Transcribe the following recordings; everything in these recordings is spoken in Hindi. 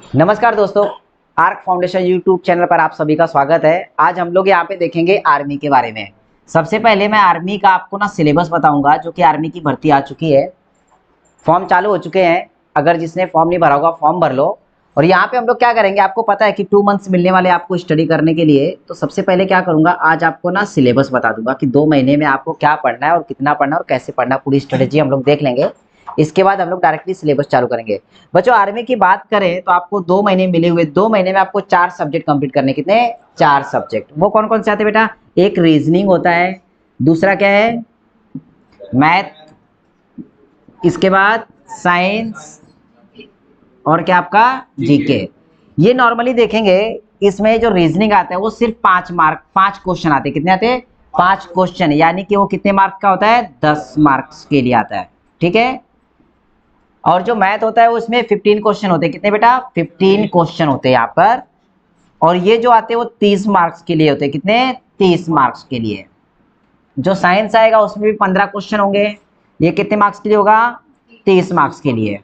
नमस्कार दोस्तों, आर्क फाउंडेशन यूट्यूब चैनल पर आप सभी का स्वागत है। आज हम लोग यहाँ पे देखेंगे आर्मी के बारे में। सबसे पहले मैं आर्मी का आपको ना सिलेबस बताऊंगा, जो कि आर्मी की भर्ती आ चुकी है। फॉर्म चालू हो चुके हैं, अगर जिसने फॉर्म नहीं भरा होगा फॉर्म भर लो। और यहाँ पे हम लोग क्या करेंगे, आपको पता है कि 2 मंथ्स मिलने वाले आपको स्टडी करने के लिए। तो सबसे पहले क्या करूंगा, आज आपको ना सिलेबस बता दूंगा कि 2 महीने में आपको क्या पढ़ना है और कितना पढ़ना है और कैसे पढ़ना है, पूरी स्ट्रेटेजी हम लोग देख लेंगे। इसके बाद हम लोग डायरेक्टली सिलेबस चालू करेंगे। बच्चों आर्मी की बात करें तो आपको 2 महीने मिले हुए, 2 महीने में आपको 4 सब्जेक्ट कंप्लीट करने। कितने? 4 सब्जेक्ट। वो कौन कौन से आते हैं बेटा? एक रीजनिंग होता है, दूसरा क्या है, मैथ, इसके बाद साइंस, और क्या आपका जीके। ये नॉर्मली देखेंगे, इसमें जो रीजनिंग आता है वो सिर्फ 5 मार्क, 5 क्वेश्चन आते हैं। कितने आते हैं? 5 क्वेश्चन, यानी कि वो कितने मार्क का होता है? 10 मार्क्स के लिए आता है। ठीक है। और जो मैथ होता है उसमें 15 क्वेश्चन होते हैं। कितने बेटा? 15 क्वेश्चन होते हैं यहाँ पर। और ये जो आते हैं वो 30 मार्क्स के लिए होते हैं। कितने? 30 मार्क्स के लिए। जो साइंस आएगा उसमें भी 15 क्वेश्चन होंगे। ये कितने मार्क्स के लिए होगा? 30 मार्क्स के लिए।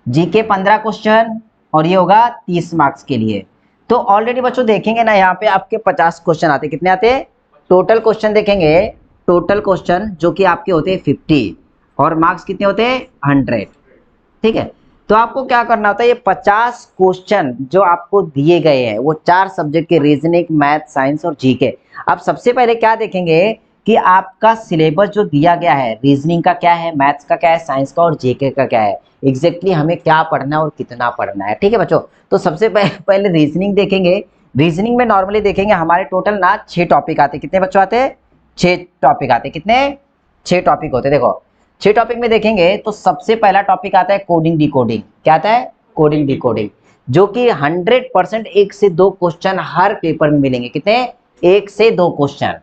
जीके 15 क्वेश्चन और ये होगा 30 मार्क्स के लिए। तो ऑलरेडी बच्चों देखेंगे ना, यहाँ पे आपके 50 क्वेश्चन आते। कितने आते? टोटल क्वेश्चन देखेंगे, टोटल क्वेश्चन जो कि आपके होते हैं 50 और मार्क्स कितने होते हैं? 100। ठीक है। तो आपको क्या करना होता है, ये 50 क्वेश्चन जो आपको दिए गए हैं वो 4 सब्जेक्ट के, रीजनिंग, मैथ, साइंस और जीके। अब सबसे पहले क्या देखेंगे कि आपका सिलेबस जो दिया गया है, रीजनिंग का क्या है, मैथ्स का क्या है, साइंस का और जीके का क्या है, एग्जैक्टली हमें क्या पढ़ना है और कितना पढ़ना है। ठीक है बच्चों। तो सबसे पहले रीजनिंग देखेंगे। रीजनिंग में नॉर्मली देखेंगे हमारे टोटल ना 6 टॉपिक आते। कितने बच्चों आते? 6 टॉपिक आते। कितने? 6 टॉपिक होते। देखो 6 टॉपिक में देखेंगे तो सबसे पहला टॉपिक आता है कोडिंग डिकोडिंग। क्या आता है? कोडिंग डिकोडिंग, जो कि 100% 1 से 2 क्वेश्चन हर पेपर में मिलेंगे। कितने? 1 से 2 क्वेश्चन,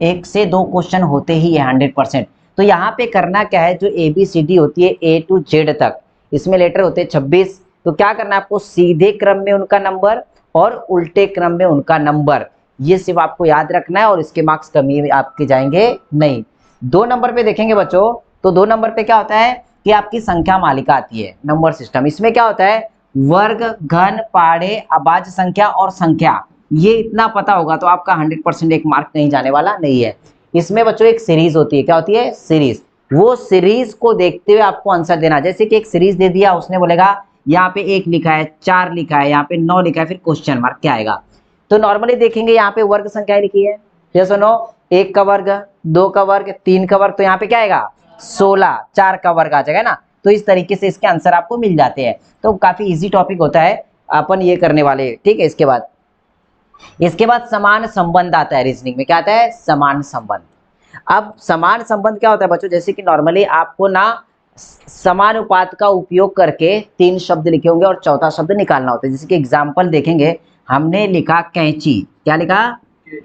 1 से 2 क्वेश्चन होते ही है 100%। तो यहाँ पे करना क्या है, जो ABCD होती है A to Z तक, इसमें लेटर होते हैं 26। तो क्या करना है आपको, सीधे क्रम में उनका नंबर और उल्टे क्रम में उनका नंबर, ये सिर्फ आपको याद रखना है और इसके मार्क्स कमी आपके जाएंगे नहीं। 2 नंबर पे देखेंगे बच्चों, तो 2 नंबर पे क्या होता है कि आपकी संख्या मालिका आती है, नंबर सिस्टम। इसमें क्या होता है, वर्ग, घन, पाढ़े, अभाज्य संख्या और संख्या। ये इतना पता होगा तो आपका 100% एक मार्क नहीं जाने वाला नहीं है। इसमें बच्चों एक सीरीज होती है। क्या होती है? सीरीज। वो सीरीज को देखते हुए आपको आंसर देना। जैसे कि एक सीरीज दे दिया, उसने बोलेगा यहाँ पे 1 लिखा है, 4 लिखा है, यहाँ पे 9 लिखा है, फिर क्वेश्चन मार्क क्या आएगा। तो नॉर्मली देखेंगे यहाँ पे वर्ग संख्या लिखी है, ये सुनो, 1 का वर्ग, 2 का वर्ग, 3 का वर्ग, तो यहाँ पे क्या आएगा? 16। 4 का वर्ग आ जाएगा ना। तो इस तरीके से इसके आंसर आपको मिल जाते हैं। तो काफी इजी टॉपिक होता है, अपन ये करने वाले। ठीक है। इसके बाद समान संबंध आता है रीजनिंग में। क्या आता है? समान संबंध। अब समान संबंध क्या होता है बच्चों, जैसे कि नॉर्मली आपको ना समानुपात का उपयोग करके 3 शब्द लिखे होंगे और चौथा शब्द निकालना होता है। जैसे कि एग्जाम्पल देखेंगे, हमने लिखा कैंची। क्या लिखा?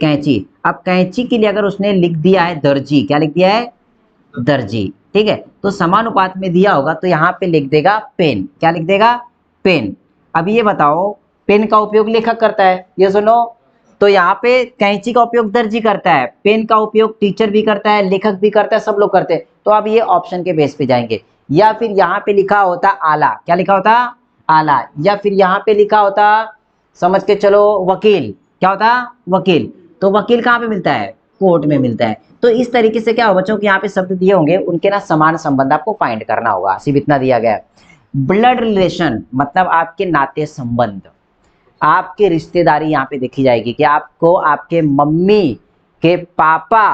कैंची। अब कैंची के लिए अगर उसने लिख दिया है दर्जी, क्या लिख दिया है? दर्जी। ठीक है। तो समानुपात में दिया होगा तो यहाँ पे लिख देगा पेन। क्या लिख देगा? पेन। अब ये बताओ, पेन का उपयोग लेखक करता है, ये सुनो, तो यहाँ पे कैंची का उपयोग दर्जी करता है, पेन का उपयोग टीचर भी करता है, लेखक भी करता है, सब लोग करते हैं। तो अब ये ऑप्शन के बेस पे जाएंगे। या फिर यहाँ पे लिखा होता आला। क्या लिखा होता? आला। या फिर यहाँ पे लिखा होता, समझ के चलो, वकील। क्या होता? वकील। तो वकील कहाँ पे मिलता है? कोर्ट में मिलता है। तो इस तरीके से क्या हो बच्चों कि यहाँ पे शब्द दिए होंगे, उनके ना समान संबंध आपको फाइंड करना होगा। सिर्फ इतना दिया गया है। ब्लड रिलेशन मतलब आपके नाते संबंध, आपके रिश्तेदारी यहाँ पे देखी जाएगी कि आपको आपके मम्मी के पापा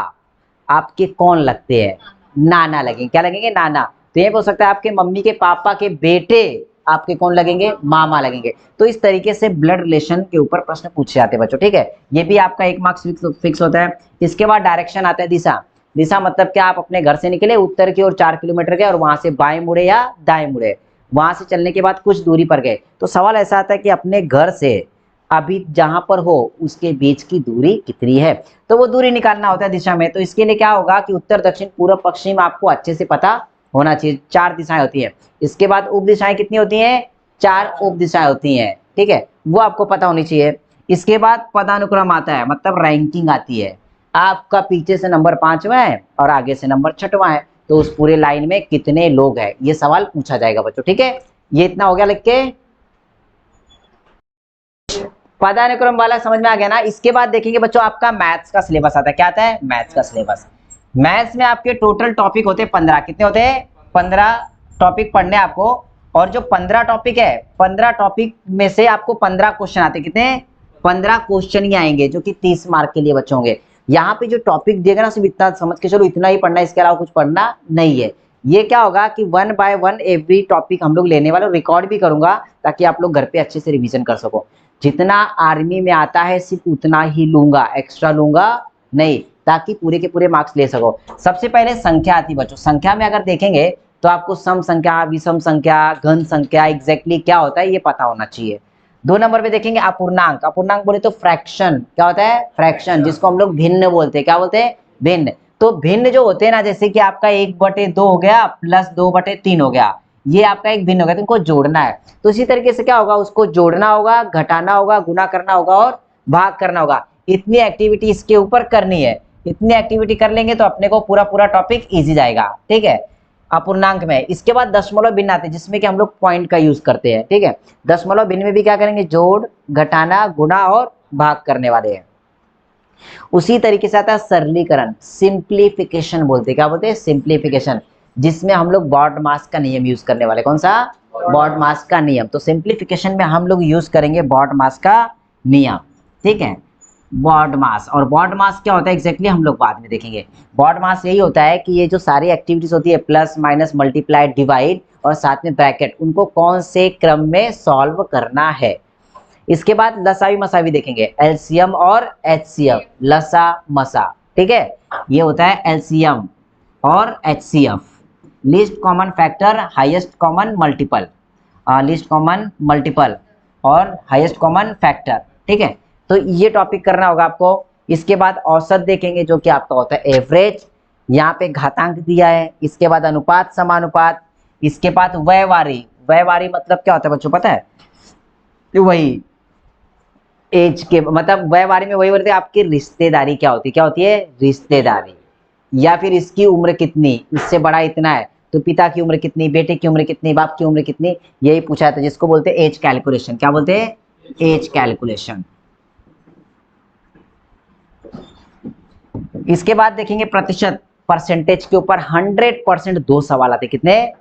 आपके कौन लगते हैं? नाना लगेंगे। क्या लगेंगे? नाना। तो ये हो सकता है आपके मम्मी के पापा के बेटे आपके कौन लगेंगे? मामा लगेंगे। तो इस तरीके से ब्लड रिलेशन के ऊपर प्रश्न पूछे जाते हैं बच्चों। ठीक है। ये भी आपका 1 मार्क्स फिक्स होता है। इसके बाद डायरेक्शन आता है, दिशा। दिशा मतलब क्या, आप अपने घर से निकले उत्तर की ओर 4 किलोमीटर गए और वहां से बाएं मुड़े या दाएं मुड़े, वहां से चलने के बाद कुछ दूरी पर गए। तो सवाल ऐसा आता है कि अपने घर से अभी जहां पर हो उसके बीच की दूरी कितनी है, तो वो दूरी निकालना होता है दिशा में। तो इसके लिए क्या होगा कि उत्तर, दक्षिण, पूर्व, पश्चिम आपको अच्छे से पता होना चाहिए। 4 दिशाएं होती हैं। इसके बाद उप दिशाएं कितनी होती हैं? 4 उप दिशाएं होती हैं। ठीक है, वो आपको पता होनी चाहिए। इसके बाद पदानुक्रम आता है, मतलब रैंकिंग आती है। आपका पीछे से नंबर 5वां है और आगे से नंबर 6वां है, तो उस पूरे लाइन में कितने लोग हैं, ये सवाल पूछा जाएगा बच्चों। ठीक है, ये इतना हो गया लिख के, पदानुक्रम वाला समझ में आ गया ना। इसके बाद देखेंगे बच्चों आपका मैथ्स का सिलेबस आता है। क्या आता है? मैथ्स का सिलेबस। मैथ्स में आपके टोटल टॉपिक होते हैं 15। कितने होते हैं? 15 टॉपिक पढ़ने आपको। और जो 15 टॉपिक है, 15 टॉपिक में से आपको 15 क्वेश्चन आते हैं। कितने? 15 क्वेश्चन ही आएंगे, जो कि 30 मार्क के लिए बच्चे होंगे। यहाँ पे जो टॉपिक देगा ना, सिर्फ इतना समझ के चलो, इतना ही पढ़ना है, इसके अलावा कुछ पढ़ना नहीं है। ये क्या होगा कि 1 बाय 1 एवरी टॉपिक हम लोग लेने वाले, रिकॉर्ड भी करूंगा ताकि आप लोग घर पे अच्छे से रिवीजन कर सको। जितना आर्मी में आता है सिर्फ उतना ही लूंगा, एक्स्ट्रा लूंगा नहीं, ताकि पूरे के पूरे मार्क्स ले सको। सबसे पहले संख्या आती है बच्चों। संख्या में अगर देखेंगे तो आपको सम संख्या, विषम संख्या, घन संख्या एग्जैक्टली क्या होता है ये पता होना चाहिए। 2 नंबर पे देखेंगे अपूर्णांक। अपूर्णांक बोले तो फ्रैक्शन। क्या होता है? फ्रैक्शन, जिसको हम लोग भिन्न बोलते हैं। क्या बोलते हैं? भिन्न। तो भिन्न जो होते हैं ना, जैसे कि आपका 1/2 हो गया प्लस 2/3 हो गया, ये आपका एक भिन्न हो गया, तो इनको जोड़ना है। तो इसी तरीके से क्या होगा, उसको जोड़ना होगा, घटाना होगा, गुणा करना होगा और भाग करना होगा। इतनी एक्टिविटी इसके ऊपर करनी है। इतनी एक्टिविटी कर लेंगे तो अपने को पूरा पूरा टॉपिक इजी जाएगा। ठीक है, अपूर्णांक में। इसके बाद दशमलव भिन्न आते हैं, जिसमें कि हम लोग पॉइंट का यूज करते हैं। ठीक है, दशमलव भिन्न में भी क्या करेंगे? जोड़, घटाना, गुणा और भाग करने वाले हैं। उसी तरीके से आता है सरलीकरण, सिंप्लीफिकेशन बोलते हैं। क्या बोलते हैं? सिंप्लीफिकेशन, जिसमें हम लोग बॉड मास का नियम यूज करने वाले। कौन सा? बॉड मास का नियम। तो सिंप्लीफिकेशन में हम लोग यूज करेंगे बॉड मास का नियम। ठीक है, बॉड मास। और बॉड मास क्या होता है एग्जैक्टली हम लोग बाद में देखेंगे। बॉड मास यही होता है कि ये जो सारी एक्टिविटीज होती है, प्लस माइनस मल्टीप्लाई डिवाइड और साथ में ब्रैकेट, उनको कौन से क्रम में सॉल्व करना है। इसके बाद लसावी मसावी देखेंगे, एलसीएम और एचसीएफ, लसा मसा। ठीक है, ये होता है एलसीएम और HCF, least common factor, highest common multiple, least common multiple और हाईएस्ट कॉमन फैक्टर। ठीक है, तो ये टॉपिक करना होगा आपको। इसके बाद औसत देखेंगे, जो कि आपका होता है एवरेज। यहाँ पे घातांक दिया है। इसके बाद अनुपात, समानुपात। इसके बाद व्ययवारी। व्ययवारी मतलब क्या होता है बच्चों पता है? वही एज के, मतलब व्यवहार में वही बोलते हैं आपकी रिश्तेदारी क्या होती है। क्या होती है? रिश्तेदारी। या फिर इसकी उम्र कितनी, इससे बड़ा इतना है तो पिता की उम्र कितनी, बेटे की उम्र कितनी, बाप की उम्र कितनी, यही पूछा जाता है, जिसको बोलते हैं एज कैलकुलेशन। क्या बोलते हैं? As calculation. इसके बाद देखेंगे प्रतिशत, परसेंटेज के ऊपर 100% 2 सवाल आते। कितने?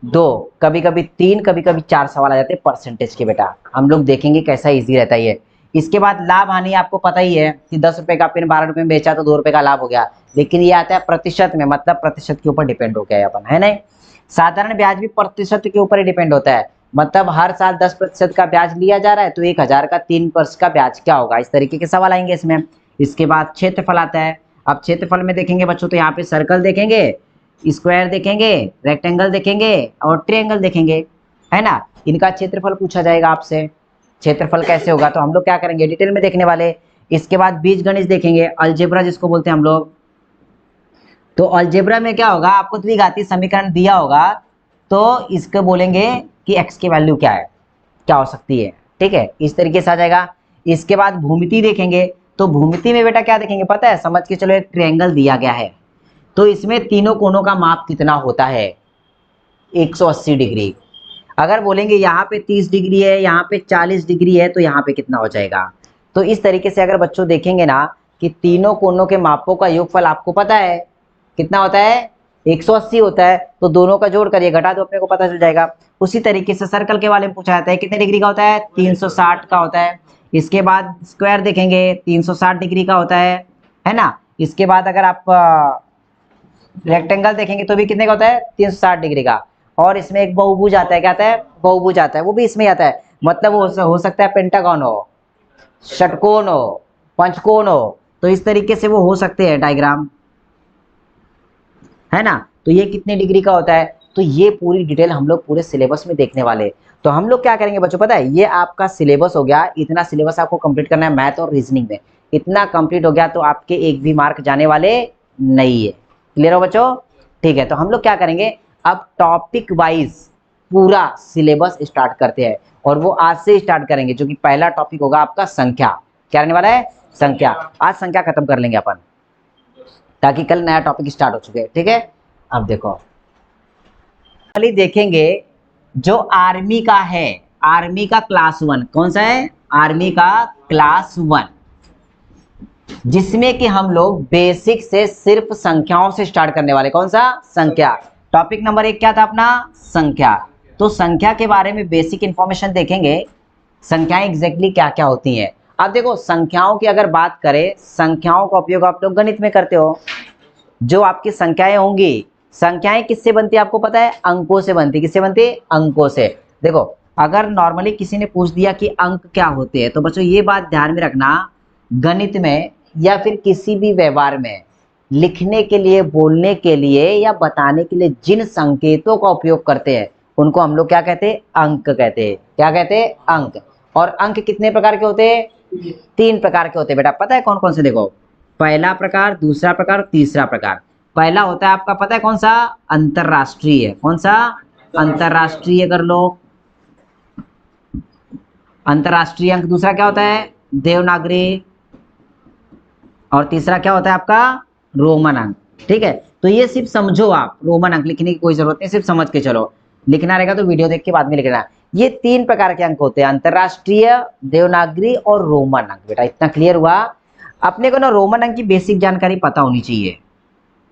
2, कभी कभी 3, कभी कभी 4 सवाल आ जाते हैं परसेंटेज के। बेटा हम लोग देखेंगे कैसा इजी रहता है ये। इसके बाद लाभ हानि, आपको पता ही है कि 10 रुपए का पेन 12 रुपए में बेचा तो 2 रुपए का लाभ हो गया, लेकिन ये आता है प्रतिशत में, मतलब प्रतिशत के ऊपर डिपेंड हो गया अपन, है नहीं। साधारण ब्याज भी प्रतिशत के ऊपर ही डिपेंड होता है, मतलब हर साल 10% का ब्याज लिया जा रहा है तो 1000 का 3% का ब्याज क्या होगा, इस तरीके के सवाल आएंगे इसमें। इसके बाद क्षेत्रफल आता है। अब क्षेत्रफल में देखेंगे बच्चों तो यहाँ पे सर्कल देखेंगे, स्क्वायर देखेंगे, रेक्टेंगल देखेंगे और ट्रायंगल देखेंगे, है ना। इनका क्षेत्रफल पूछा जाएगा आपसे। क्षेत्रफल कैसे होगा तो हम लोग क्या करेंगे, डिटेल में देखने वाले। इसके बाद बीजगणित देखेंगे, अलजेब्रा जिसको बोलते हैं हम लोग। तो अलजेब्रा में क्या होगा, आपको द्विघातीय समीकरण दिया होगा तो इसको बोलेंगे कि x की वैल्यू क्या है, क्या हो सकती है। ठीक है, इस तरीके से आ जाएगा। इसके बाद भूमिति देखेंगे, तो भूमिति में बेटा क्या देखेंगे पता है, समझ के चलो, एक ट्रायंगल दिया गया है तो इसमें तीनों कोनों का माप कितना होता है, 180 डिग्री। अगर बोलेंगे यहाँ पे 30 डिग्री है, यहाँ पे 40 डिग्री है, तो यहाँ पे कितना हो जाएगा। तो इस तरीके से अगर बच्चों देखेंगे ना कि तीनों कोनों के मापों का योगफल आपको पता है कितना होता है, 180 होता है, तो दोनों का जोड़ करिए, घटा दो, अपने को पता चल जाएगा। उसी तरीके से सर्कल के बारे में पूछा जाता है, कितने डिग्री का होता है, 360 का होता है। इसके बाद स्क्वायर देखेंगे, 360 डिग्री का होता है ना। इसके बाद अगर आप रेक्टेंगल देखेंगे तो भी कितने का होता है, 360 डिग्री का। और इसमें एक बहुभुज आता है, क्या आता है, बहुभुज आता है, वो भी इसमें आता है, मतलब वो हो सकता है पेंटागन हो, षटकोण हो, पंचकोण हो, तो इस तरीके से वो हो सकते हैं डायग्राम, है ना। तो ये कितने डिग्री का होता है, तो ये पूरी डिटेल हम लोग पूरे सिलेबस में देखने वाले। तो हम लोग क्या करेंगे बच्चों पता है, ये आपका सिलेबस हो गया, इतना सिलेबस आपको कंप्लीट करना है मैथ और रीजनिंग में। इतना कंप्लीट हो गया तो आपके एक भी मार्क जाने वाले नहीं है। क्लियर हो बच्चों? ठीक है, तो हम लोग क्या करेंगे, अब टॉपिक वाइज पूरा सिलेबस स्टार्ट करते हैं, और वो आज से स्टार्ट करेंगे, जो कि पहला टॉपिक होगा आपका संख्या। क्या रहने वाला है, संख्या। आज संख्या खत्म कर लेंगे अपन, ताकि कल नया टॉपिक स्टार्ट हो चुके। ठीक है, अब देखो खाली देखेंगे जो आर्मी का है, आर्मी का क्लास 1, कौन सा है? आर्मी का क्लास 1, जिसमें कि हम लोग बेसिक से सिर्फ संख्याओं से स्टार्ट करने वाले। कौन सा? संख्या। टॉपिक नंबर 1 क्या था अपना? संख्या। तो संख्या के बारे में बेसिक इंफॉर्मेशन देखेंगे, संख्याएं एग्जैक्टली क्या क्या होती हैं। अब देखो, संख्याओं की अगर बात करें, संख्याओं का उपयोग आप लोग गणित में करते हो। जो आपकी संख्याएं होंगी, संख्याएं किससे बनती है आपको पता है? अंकों से बनती है। किससे बनती है? अंकों से। देखो, अगर नॉर्मली किसी ने पूछ दिया कि अंक क्या होते हैं, तो बच्चों ये बात ध्यान में रखना, गणित में या फिर किसी भी व्यवहार में लिखने के लिए, बोलने के लिए या बताने के लिए जिन संकेतों का उपयोग करते हैं, उनको हम लोग क्या कहते हैं? अंक कहते हैं। क्या कहते हैं? अंक। और अंक कितने प्रकार के होते हैं? 3 प्रकार के होते हैं बेटा। पता है कौन कौन से? देखो, पहला प्रकार, दूसरा प्रकार, तीसरा प्रकार। पहला होता है आपका पता है कौन सा? अंतरराष्ट्रीय। कौन सा? अंतरराष्ट्रीय कर लो, अंतरराष्ट्रीय अंक। दूसरा क्या होता है? देवनागरी। और तीसरा क्या होता है आपका? रोमन अंक। ठीक है, तो ये सिर्फ समझो आप, रोमन अंक लिखने की कोई जरूरत नहीं, सिर्फ समझ के चलो। लिखना रहेगा तो वीडियो देख के बाद में लिखना। ये 3 प्रकार के अंक होते हैं, अंतरराष्ट्रीय, देवनागरी और रोमन अंक। बेटा इतना क्लियर हुआ? अपने को ना रोमन अंक की बेसिक जानकारी पता होनी चाहिए,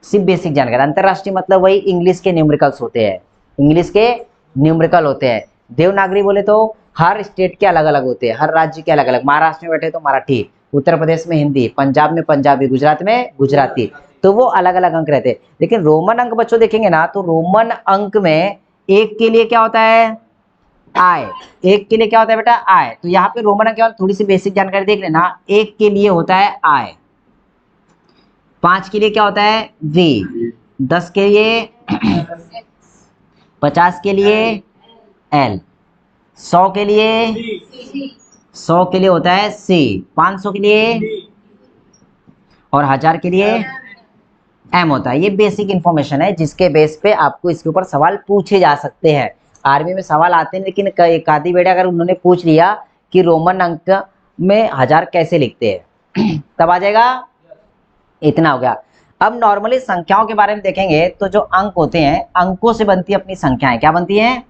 सिर्फ बेसिक जानकारी। अंतरराष्ट्रीय मतलब वही इंग्लिश के न्यूमेरिकल्स होते हैं, इंग्लिश के न्यूमेरिकल होते हैं। देवनागरी बोले तो हर स्टेट के अलग अलग होते हैं, हर राज्य के अलग अलग। महाराष्ट्र में बैठे तो मराठी, उत्तर प्रदेश में हिंदी, पंजाब में पंजाबी, गुजरात में गुजराती, तो वो अलग अलग अंक रहते हैं। लेकिन रोमन अंक बच्चों देखेंगे ना, तो रोमन अंक में एक के लिए क्या होता है? आय। एक के लिए क्या होता है बेटा? आय। तो यहाँ पे रोमन अंक थोड़ी सी बेसिक जानकारी देख लेना। एक के लिए होता है आय, 5 के लिए क्या होता है? वी, 10 के लिए 50 के लिए एल, 100 के लिए 100 के लिए होता है सी, 500 के लिए और 1000 के लिए एम होता है। ये बेसिक इंफॉर्मेशन है जिसके बेस पे आपको इसके ऊपर सवाल पूछे जा सकते हैं। आर्मी में सवाल आते हैं, लेकिन एक आधी बेटा अगर उन्होंने पूछ लिया कि रोमन अंक में 1000 कैसे लिखते हैं तब आ जाएगा। इतना हो गया। अब नॉर्मली संख्याओं के बारे में देखेंगे, तो जो अंक होते हैं, अंकों से बनती है अपनी संख्याएं। क्या बनती हैं?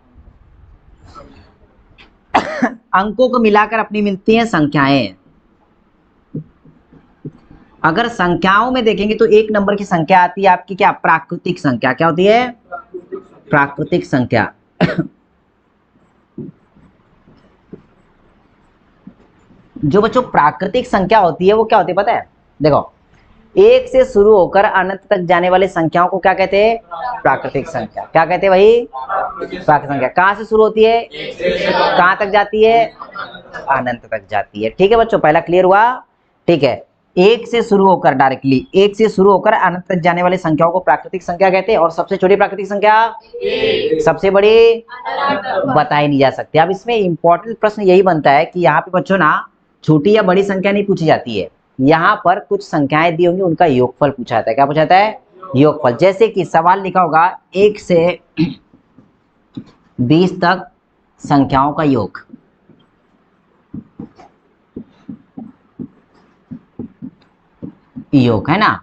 अंकों को मिलाकर अपनी मिलती हैं संख्याएं। अगर संख्याओं में देखेंगे तो 1 नंबर की संख्या आती है आपकी क्या? प्राकृतिक संख्या। क्या होती है? प्राकृतिक संख्या। जो बच्चों प्राकृतिक संख्या होती है वो क्या होती है पता है? देखो, 1 से शुरू होकर अनंत तक जाने वाली संख्याओं को क्या कहते हैं? प्राकृतिक संख्या। क्या कहते हैं भाई? प्राकृतिक संख्या। कहां से शुरू होती है? कहां तक जाती है? अनंत तक जाती है। ठीक है बच्चों, पहला क्लियर हुआ? ठीक है, 1 से शुरू होकर डायरेक्टली 1 से शुरू होकर अनंत तक जाने वाली संख्याओं को प्राकृतिक संख्या कहते हैं। और सबसे छोटी प्राकृतिक संख्या? सबसे बड़ी बता ही नहीं जा सकती। अब इसमें इंपॉर्टेंट प्रश्न यही बनता है कि यहाँ पे बच्चों ना छोटी या बड़ी संख्या नहीं पूछी जाती है, यहाँ पर कुछ संख्याएं दी होंगी, उनका योगफल पूछा जाता है। क्या पूछा जाता है? योगफल। जैसे कि सवाल लिखा होगा 1 से 20 तक संख्याओं का योग, योग है ना,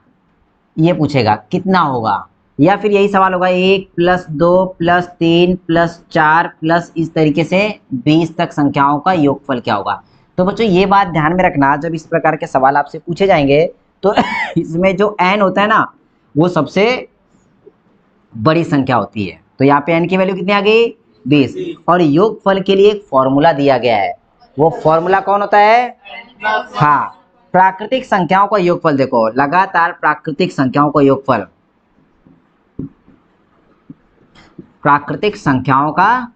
ये पूछेगा कितना होगा। या फिर यही सवाल होगा 1 + 2 + 3 + 4 प्लस इस तरीके से 20 तक संख्याओं का योगफल क्या होगा। तो बच्चों ये बात ध्यान में रखना, जब इस प्रकार के सवाल आपसे पूछे जाएंगे तो इसमें जो n होता है ना, वो सबसे बड़ी संख्या होती है। तो यहाँ पे n की वैल्यू कितनी आ गई? 20। और योगफल के लिए एक फॉर्मूला दिया गया है, वो फॉर्मूला कौन होता है? हाँ, प्राकृतिक संख्याओं का योगफल। देखो, लगातार प्राकृतिक संख्याओं का योगफल, प्राकृतिक संख्याओं का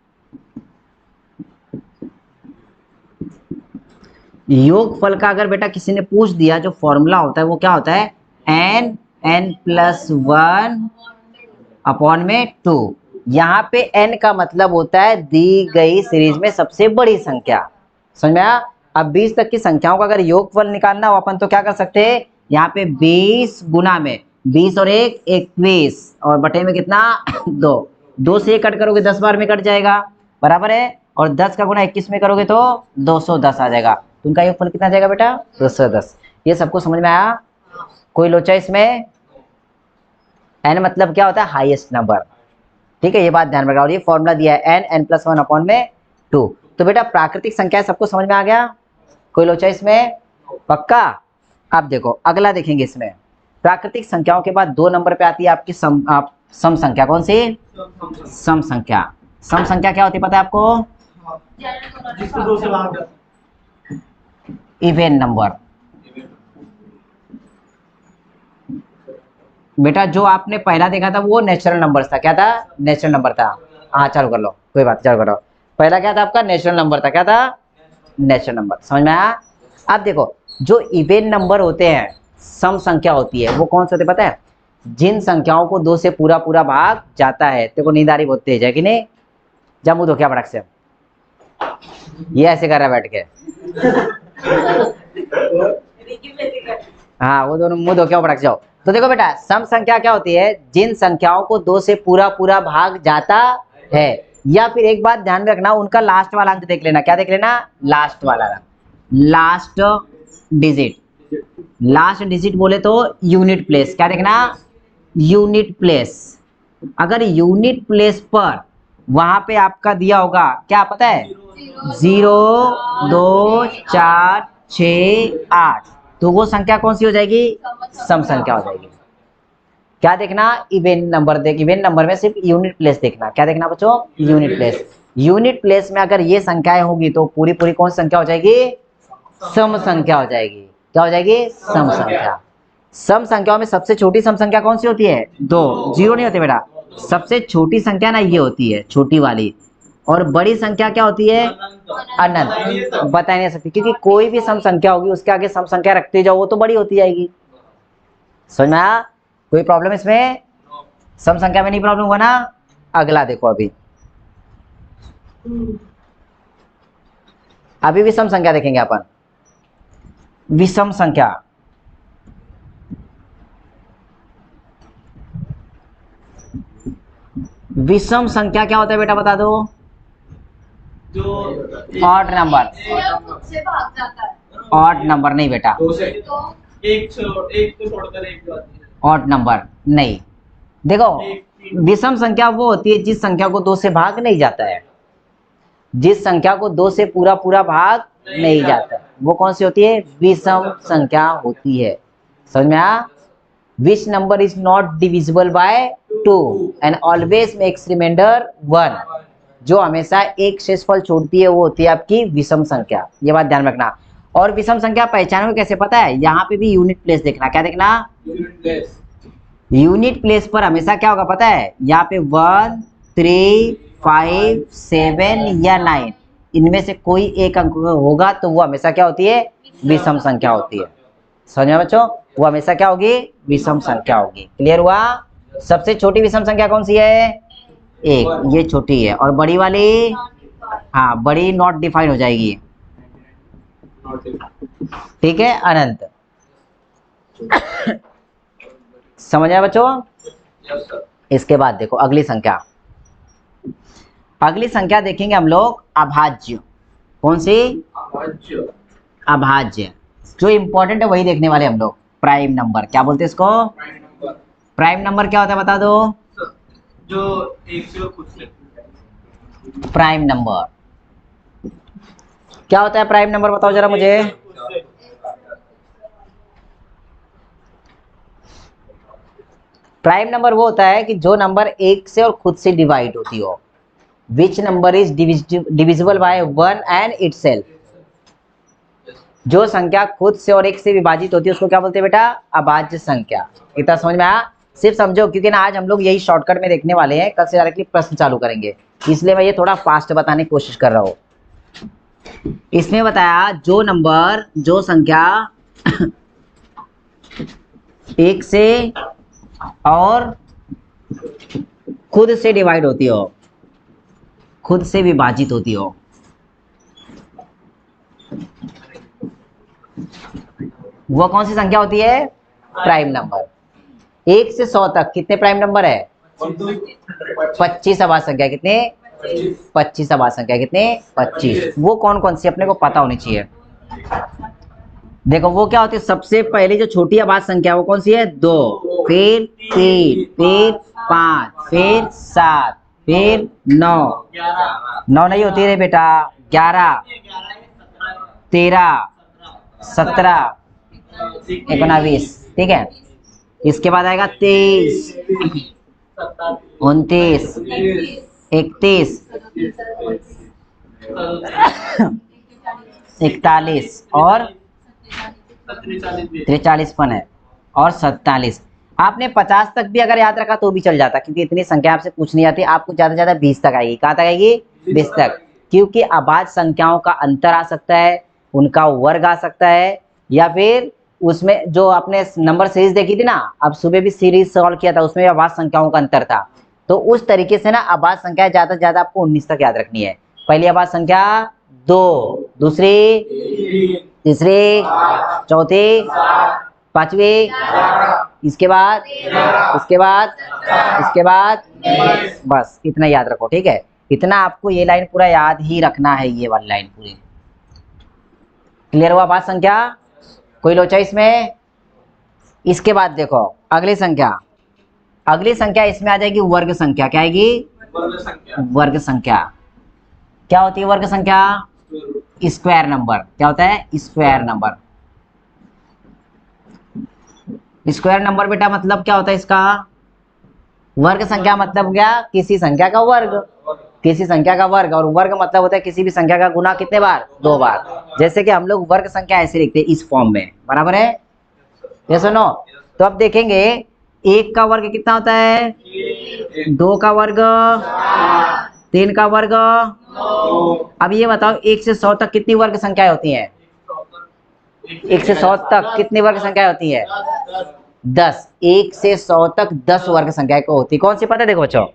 योगफल का अगर बेटा किसी ने पूछ दिया, जो फॉर्मूला होता है वो क्या होता है? n+1/2। यहाँ पे n का मतलब होता है दी गई सीरीज में सबसे बड़ी संख्या। समझ में आया? अब 20 तक की संख्याओं का अगर योगफल निकालना हो अपन, तो क्या कर सकते हैं? यहाँ पे 20 गुना में 20 और 1 21 और बटे में कितना? 2 से 1 कट करोगे 10 बार में कट जाएगा, बराबर है। और 10 का गुना 21 में करोगे तो 210 आ जाएगा। तो उनका योगफल कितना जाएगा बेटा? 210। ये सबको समझ में आया? कोई लोचा इसमें? n मतलब क्या होता है? Highest number. ठीक है, ये बात ध्यान में रखना। और ये फॉर्मूला दिया है n+1/2। तो बेटा प्राकृतिक संख्या सबको समझ में आ गया, कोई लोचा इसमें पक्का। आप देखो अगला देखेंगे, इसमें प्राकृतिक संख्याओं के बाद 2 नंबर पे आती है आपकी सम संख्या। कौन सी? सम संख्या। सम संख्या क्या होती है पता है आपको? Even number. बेटा जो आपने पहला देखा था वो नेचुरल नंबर था। क्या था? नेचुरल नंबर था। हाँ चालू कर लो, कोई बात, चालू करो। पहला क्या था आपका? नेचुरल नंबर था। क्या था? Natural number. समझ में आया? अब देखो जो इवन नंबर होते हैं, सम संख्या होती है, वो कौन से होते पता है? जिन संख्याओं को 2 से पूरा पूरा भाग जाता है। देखो नींद आ रही बहुत तेज है कि नहीं? जा मुंह धो क्या पटक से, ये ऐसे कर रहा है बैठ के। हाँ वो दोनों मुंह धो क्या पटक जाओ। तो देखो बेटा सम संख्या क्या होती है? जिन संख्याओं को 2 से पूरा पूरा भाग जाता है। या फिर एक बात ध्यान रखना, उनका लास्ट वाला अंक देख लेना। क्या देख लेना? लास्ट वाला अंक, लास्ट डिजिट। लास्ट डिजिट बोले तो यूनिट प्लेस। क्या देखना? Unit place. अगर यूनिट प्लेस पर वहां पे आपका दिया होगा क्या पता है? 0 2 4 6 8, तो वो संख्या कौन सी हो जाएगी? सम संख्या हो जाएगी। क्या देखना? इवन नंबर देख, इवन नंबर में सिर्फ यूनिट प्लेस देखना। क्या देखना बच्चों? Unit place. यूनिट प्लेस में अगर ये संख्याएं होगी तो पूरी पूरी कौन सी संख्या हो जाएगी? सम संख्या हो जाएगी। क्या हो जाएगी? सम संख्या। सम संख्याओं में सबसे छोटी सम संख्या कौन सी होती है? 2। 0 नहीं होते बेटा। सबसे छोटी संख्या ना ये होती है, छोटी वाली। और बड़ी संख्या क्या होती है? अनंत। बता नहीं सकती, क्योंकि कोई भी सम संख्या होगी उसके आगे सम संख्या रखते जाओ वो तो बड़ी होती जाएगी। समझ में आया? कोई प्रॉब्लम इसमें? सम संख्या में नहीं प्रॉब्लम हुआ ना? अगला देखो, अभी विषम संख्या देखेंगे अपन। विषम संख्या, विषम संख्या क्या होता है बेटा बता दो? जो ऑड नंबर। ऑड नंबर नहीं बेटा, ऑड नंबर नहीं। देखो विषम संख्या वो होती है जिस संख्या को 2 से भाग नहीं जाता है। जिस संख्या को 2 से पूरा पूरा भाग नहीं जाता, वो कौन सी होती है? विषम संख्या होती है। समझ में आया? Which number is not divisible by 2 and always makes remainder 1। जो हमेशा एक शेषफल छोड़ती है वो होती है आपकी विषम संख्या। ये बात ध्यान रखना। और विषम संख्या पहचान में कैसे पता है? यहाँ पे भी यूनिट प्लेस देखना। क्या देखना? Unit place. यूनिट प्लेस पर हमेशा क्या होगा पता है? यहाँ पे 1 3 5 7 या 9, इनमें से कोई एक अंक होगा तो वो हमेशा क्या होती है? विषम संख्या होती है। समझ में बच्चों? वो हमेशा क्या होगी? विषम संख्या होगी। क्लियर हुआ? सबसे छोटी विषम संख्या कौन सी है? 1। ये छोटी है। और बड़ी वाली? हाँ बड़ी नॉट डिफाइन हो जाएगी। ठीक है, अनंत। समझ आया बच्चों? इसके बाद देखो अगली संख्या। अगली संख्या देखेंगे हम लोग अभाज्य। कौन सी? अभाज्य। जो इंपॉर्टेंट है वही देखने वाले हम लोग। Prime number. क्या बोलते हैं इसको? प्राइम नंबर क्या होता है बता दो? जो एक से खुद से। प्राइम नंबर क्या होता है? प्राइम नंबर बताओ जरा मुझे। प्राइम नंबर वो होता है कि जो नंबर 1 से और खुद से डिवाइड होती हो। विच number is divisible by 1 and itself. जो संख्या खुद से और 1 से विभाजित होती है उसको क्या बोलते हैं बेटा? अभाज्य संख्या। इतना समझ में आया? सिर्फ समझो, क्योंकि ना आज हम लोग यही शॉर्टकट में देखने वाले हैं, कल से डायरेक्टली प्रश्न चालू करेंगे, इसलिए मैं ये थोड़ा फास्ट बताने की कोशिश कर रहा हूँ। इसमें बताया जो संख्या 1 से और खुद से डिवाइड होती हो, खुद से विभाजित होती हो, वो कौन सी संख्या होती है? Prime number. 1 से 100 तक कितने प्राइम नंबर है? 25 अभाज्य संख्या। कितने? 25 अभाज्य संख्या। कितने? 25। वो कौन कौन सी अपने को पता होनी चाहिए। देखो वो क्या होती है? सबसे पहले जो छोटी अभाज्य संख्या वो कौन सी है? 2, फिर 3, फिर 5, फिर 7, फिर 9, 9 नहीं होती रे बेटा, 11, 13, 17, 19, ठीक है। इसके बाद आएगा 23, 29, 31, 41 और 43 है और 47। आपने 50 तक भी अगर याद रखा तो भी चल जाता, क्योंकि इतनी संख्या आपसे पूछ नहीं आती। आपको ज्यादा से ज्यादा 20 तक आएगी। कहाँ तक आएगी? 20 तक, क्योंकि अभाज्य संख्याओं का अंतर आ सकता है, उनका वर्ग आ सकता है, या फिर उसमें जो आपने नंबर सीरीज देखी थी ना, अब सुबह भी सीरीज सॉल्व किया था, उसमें अभाज्य संख्याओं का अंतर था। तो उस तरीके से ना अभाज्य संख्या ज्यादा से ज्यादा आपको 19 तक याद रखनी है। पहली अभाज्य संख्या 2, दूसरी, तीसरी, चौथी, पांचवी, इसके बाद, इसके बाद, इसके बाद, बस इतना याद रखो, ठीक है। इतना आपको ये लाइन पूरा याद ही रखना है, ये वाली लाइन पूरी। क्लियर हुआ बात? संख्या कोई लोचा इसमें? इसके बाद देखो अगली संख्या, अगली संख्या इसमें आ जाएगी वर्ग संख्या। क्या आएगी? वर्ग संख्या। क्या होती है वर्ग संख्या? Square number. क्या होता है? Square number. स्क्वायर नंबर बेटा मतलब क्या होता है इसका? वर्ग संख्या मतलब क्या? किसी संख्या का वर्ग, किसी संख्या का वर्ग। और वर्ग मतलब होता है किसी भी संख्या का गुना कितने बार? 2 बार। जैसे कि हम लोग वर्ग संख्या ऐसे लिखते हैं इस फॉर्म में, बराबर है? ये सुनो, तो अब देखेंगे 1 का वर्ग कितना होता है? 2 का वर्ग, 3 का वर्ग। अब ये बताओ 1 से 100 तक कितनी वर्ग संख्याएं होती हैं? 1 से 100 तक कितनी वर्ग संख्याएं होती है? 10। 1 से 100 तक 10 वर्ग संख्याएं को होती। कौन सी पता है? देखो बच्चों,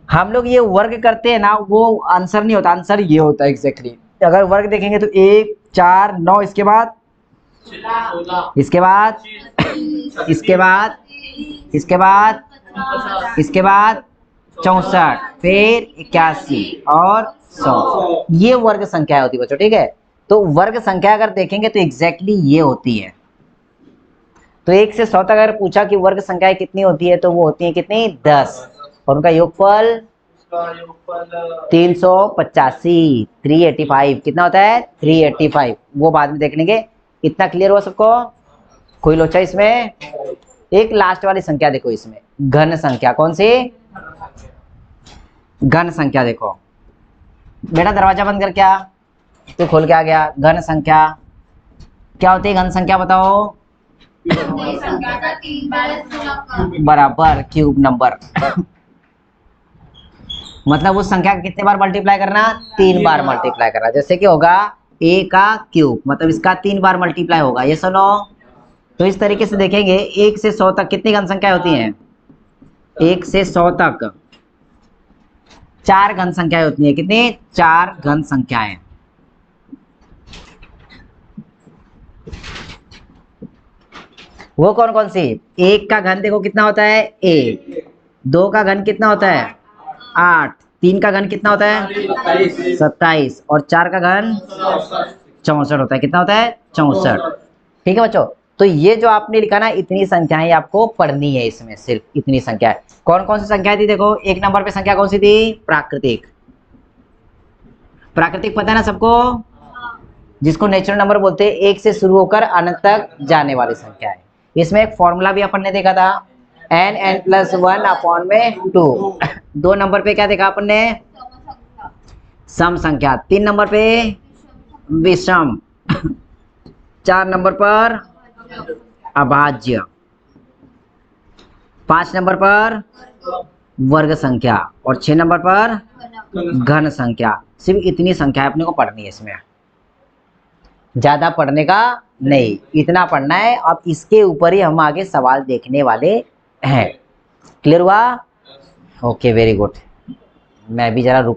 हम लोग ये वर्ग करते हैं ना, वो आंसर नहीं होता, आंसर ये होता है एग्जैक्टली। अगर वर्ग देखेंगे तो 1, 4, 9, इसके बाद, इसके बाद, इसके बाद, इसके बाद, इसके बाद 64, फिर 81 और 100। ये वर्ग संख्या होती है बच्चों, ठीक है। तो वर्ग संख्या अगर देखेंगे तो एग्जैक्टली ये होती है। तो 1 से 100 तक अगर पूछा कि वर्ग संख्याएं कितनी होती है, तो वो होती है कितनी? 10। और उनका योगफल 385, 385। कितना होता है? 385। वो बाद में देख लेंगे। इतना क्लियर हुआ सबको? कोई लोचा इसमें? एक लास्ट वाली संख्या देखो इसमें, घन संख्या। कौन सी? घन संख्या। देखो बेटा दरवाजा बंद कर, क्या तू खोल के आ गया? घन संख्या क्या होती है? घन संख्या बताओ। बराबर क्यूब नंबर। मतलब उस संख्या का कितने बार मल्टीप्लाई करना? 3 बार मल्टीप्लाई करना। जैसे कि होगा a का क्यूब, मतलब इसका 3 बार मल्टीप्लाई होगा। ये सुनो, तो इस तरीके से देखेंगे 1 से 100 तक कितनी घन संख्या होती हैं? 1 से 100 तक 4 घन संख्याएं होती हैं। कितनी? 4 घन संख्याएं। वो कौन कौन सी? 1 का घन देखो कितना होता है? 1। 2 का घन कितना होता है? 8। 3 का घन कितना होता है? 27। और 4 का घन 64 होता है। कितना होता है? 64। ठीक है बच्चों, तो ये जो आपने लिखा ना, इतनी संख्याएं आपको पढ़नी है इसमें, सिर्फ इतनी संख्या है। कौन कौन सी संख्याएं थी? देखो 1 नंबर पे संख्या कौन सी थी? प्राकृतिक। प्राकृतिक पता है ना सबको, जिसको नेचुरल नंबर बोलते हैं। 1 से शुरू होकर अनंत तक जाने वाली संख्या है। इसमें एक फॉर्मूला भी अपन ने देखा था, n+1 अपॉन में 2। 2 नंबर पे क्या देखा अपन ने? सम संख्या। 3 नंबर पे विषम। 4 नंबर पर अभाज्य। 5 नंबर पर वर्ग संख्या। और 6 नंबर पर घन संख्या। सिर्फ इतनी संख्या अपने को पढ़नी है इसमें, ज्यादा पढ़ने का नहीं, इतना पढ़ना है। अब इसके ऊपर ही हम आगे सवाल देखने वाले हैं। क्लियर हुआ? Okay, very good. मैं भी जरा रुक